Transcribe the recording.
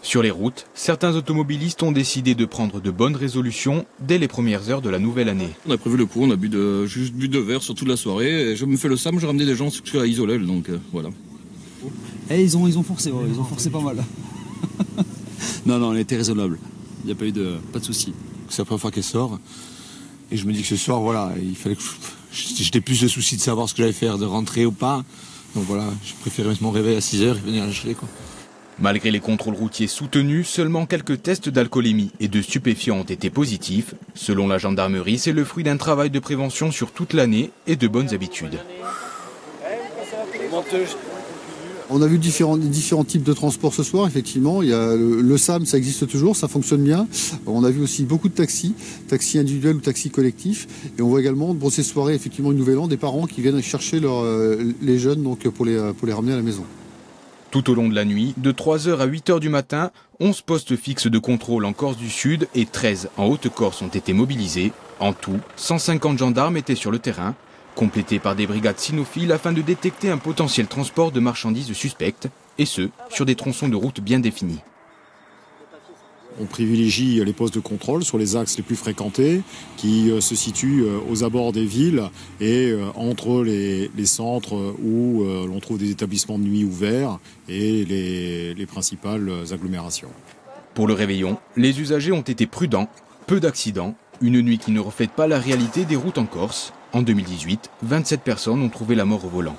Sur les routes, certains automobilistes ont décidé de prendre de bonnes résolutions dès les premières heures de la nouvelle année. On a prévu le coup, on a juste bu 2 verres sur toute la soirée. Et je me fais le SAM, j'ai ramené des gens à Isolel, donc voilà. Et ils ont forcé, ouais, ils ont forcé pas mal. Non, on a été raisonnable. Il n'y a pas eu pas de soucis. C'est la première fois qu'elle sort. Et je me dis que ce soir, voilà, il fallait que j'étais plus de soucis de savoir ce que j'allais faire, de rentrer ou pas. Donc voilà, je préférais mettre mon réveil à 6h et venir acheter, quoi. Malgré les contrôles routiers soutenus, seulement quelques tests d'alcoolémie et de stupéfiants ont été positifs. Selon la gendarmerie, c'est le fruit d'un travail de prévention sur toute l'année et de bonnes habitudes. On a vu différents types de transports ce soir, effectivement. Il y a le SAM, ça existe toujours, ça fonctionne bien. On a vu aussi beaucoup de taxis individuels ou taxis collectifs. Et on voit également, pour ces soirées, effectivement, une nouvelle an, des parents qui viennent chercher les jeunes donc, pour les ramener à la maison. Tout au long de la nuit, de 3h à 8h du matin, 11 postes fixes de contrôle en Corse du Sud et 13 en Haute-Corse ont été mobilisés. En tout, 150 gendarmes étaient sur le terrain, complétés par des brigades cynophiles afin de détecter un potentiel transport de marchandises suspectes, et ce, sur des tronçons de route bien définis. On privilégie les postes de contrôle sur les axes les plus fréquentés qui se situent aux abords des villes et entre les centres où l'on trouve des établissements de nuit ouverts et les principales agglomérations. Pour le réveillon, les usagers ont été prudents, peu d'accidents, une nuit qui ne reflète pas la réalité des routes en Corse. En 2018, 27 personnes ont trouvé la mort au volant.